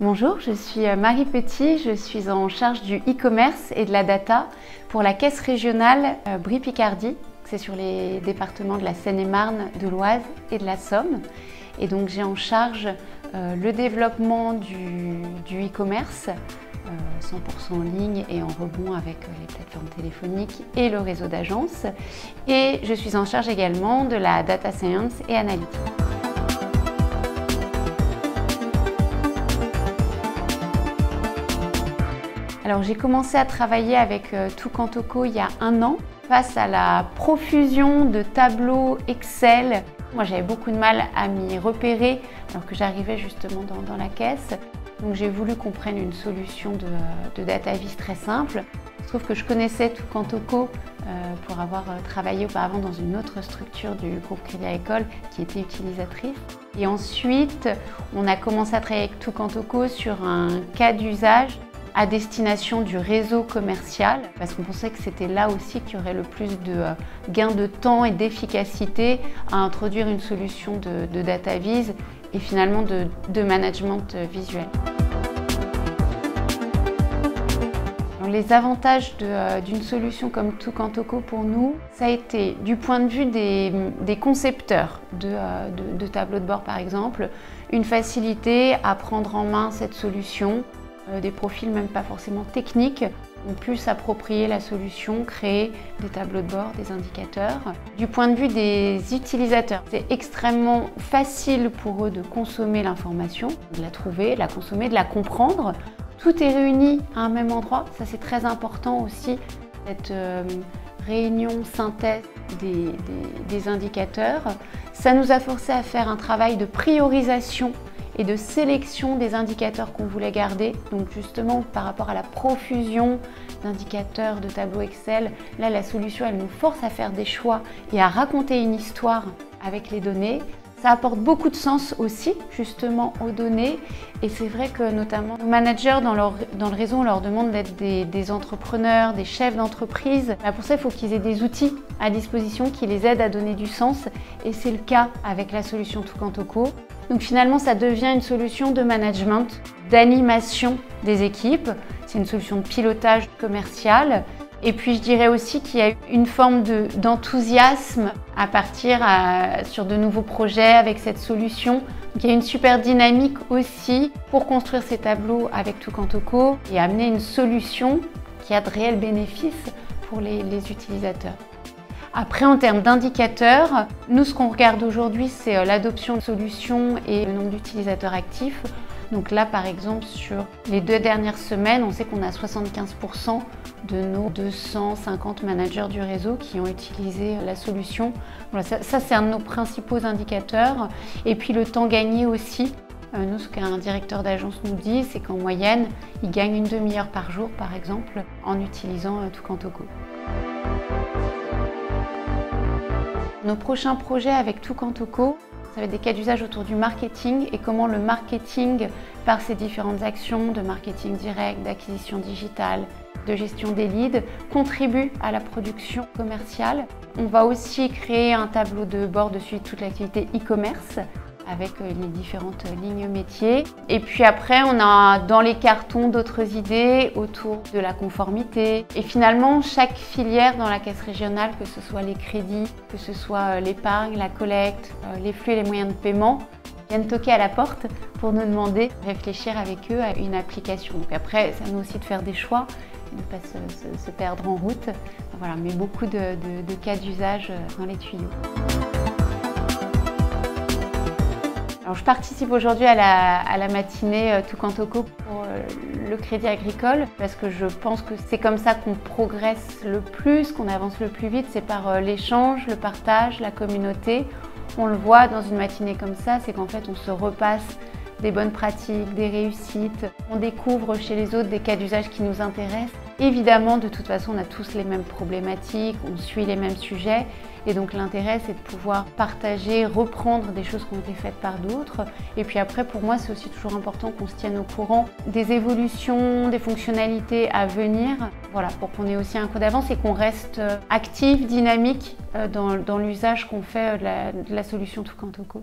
Bonjour, je suis Marie Petit, je suis en charge du e-commerce et de la data pour la caisse régionale Brie-Picardie. C'est sur les départements de la Seine-et-Marne, de l'Oise et de la Somme. Et donc j'ai en charge le développement du e-commerce 100% en ligne et en rebond avec les plateformes téléphoniques et le réseau d'agences. Et je suis en charge également de la data science et analytics. Alors j'ai commencé à travailler avec Toucan-Toco il y a 1 an. Face à la profusion de tableaux Excel, moi j'avais beaucoup de mal à m'y repérer alors que j'arrivais justement dans la caisse. Donc j'ai voulu qu'on prenne une solution de data vis très simple. Il se trouve que je connaissais Toucan-Toco pour avoir travaillé auparavant dans une autre structure du groupe Crédit Agricole qui était utilisatrice. Et ensuite, on a commencé à travailler avec Toucan-Toco sur un cas d'usage à destination du réseau commercial, parce qu'on pensait que c'était là aussi qu'il y aurait le plus de gains de temps et d'efficacité à introduire une solution de data vis et finalement de management visuel. Les avantages d'une solution comme Toucan-Toco pour nous, ça a été du point de vue des concepteurs de tableaux de bord par exemple, une facilité à prendre en main cette solution. Des profils même pas forcément techniques ont pu s'approprier la solution, créer des tableaux de bord, des indicateurs. Du point de vue des utilisateurs, c'est extrêmement facile pour eux de consommer l'information, de la trouver, de la consommer, de la comprendre. Tout est réuni à un même endroit, ça c'est très important aussi, cette réunion, synthèse des indicateurs. Ça nous a forcé à faire un travail de priorisation et de sélection des indicateurs qu'on voulait garder. Donc justement, par rapport à la profusion d'indicateurs, de tableaux Excel, là la solution elle nous force à faire des choix et à raconter une histoire avec les données. Ça apporte beaucoup de sens aussi justement aux données et c'est vrai que notamment nos managers dans le réseau, on leur demande d'être des entrepreneurs, des chefs d'entreprise. Pour ça, il faut qu'ils aient des outils à disposition qui les aident à donner du sens et c'est le cas avec la solution Toucan-Toco. Donc finalement, ça devient une solution de management, d'animation des équipes. C'est une solution de pilotage commercial. Et puis je dirais aussi qu'il y a une forme d'enthousiasme à partir sur de nouveaux projets avec cette solution. Donc, il y a une super dynamique aussi pour construire ces tableaux avec Toucan-Toco et amener une solution qui a de réels bénéfices pour les utilisateurs. Après, en termes d'indicateurs, nous, ce qu'on regarde aujourd'hui, c'est l'adoption de solutions et le nombre d'utilisateurs actifs. Donc là, par exemple, sur les 2 dernières semaines, on sait qu'on a 75% de nos 250 managers du réseau qui ont utilisé la solution. Voilà, ça c'est un de nos principaux indicateurs. Et puis le temps gagné aussi. Nous, ce qu'un directeur d'agence nous dit, c'est qu'en moyenne, il gagne une demi-heure par jour, par exemple, en utilisant Toucan-Toco. Nos prochains projets avec Toucan-Toco, ça va être des cas d'usage autour du marketing et comment le marketing, par ses différentes actions de marketing direct, d'acquisition digitale, de gestion des leads, contribue à la production commerciale. On va aussi créer un tableau de bord de suivi de toute l'activité e-commerce avec les différentes lignes métiers. Et puis après, on a dans les cartons d'autres idées autour de la conformité. Et finalement, chaque filière dans la caisse régionale, que ce soit les crédits, que ce soit l'épargne, la collecte, les flux et les moyens de paiement, viennent toquer à la porte pour nous demander de réfléchir avec eux à une application. Donc après, ça nous aussi de faire des choix et de ne pas se perdre en route. Voilà, mais beaucoup de cas d'usage dans les tuyaux. Alors, je participe aujourd'hui à la matinée Toucan-Toco pour le Crédit Agricole parce que je pense que c'est comme ça qu'on progresse le plus, qu'on avance le plus vite, c'est par l'échange, le partage, la communauté. On le voit dans une matinée comme ça, c'est qu'en fait on se repasse des bonnes pratiques, des réussites. On découvre chez les autres des cas d'usage qui nous intéressent. Évidemment, de toute façon, on a tous les mêmes problématiques, on suit les mêmes sujets. Et donc l'intérêt, c'est de pouvoir partager, reprendre des choses qui ont été faites par d'autres. Et puis après, pour moi, c'est aussi toujours important qu'on se tienne au courant des évolutions, des fonctionnalités à venir. Voilà, pour qu'on ait aussi un coup d'avance et qu'on reste actif, dynamique dans l'usage qu'on fait de la solution Toucan-Toco.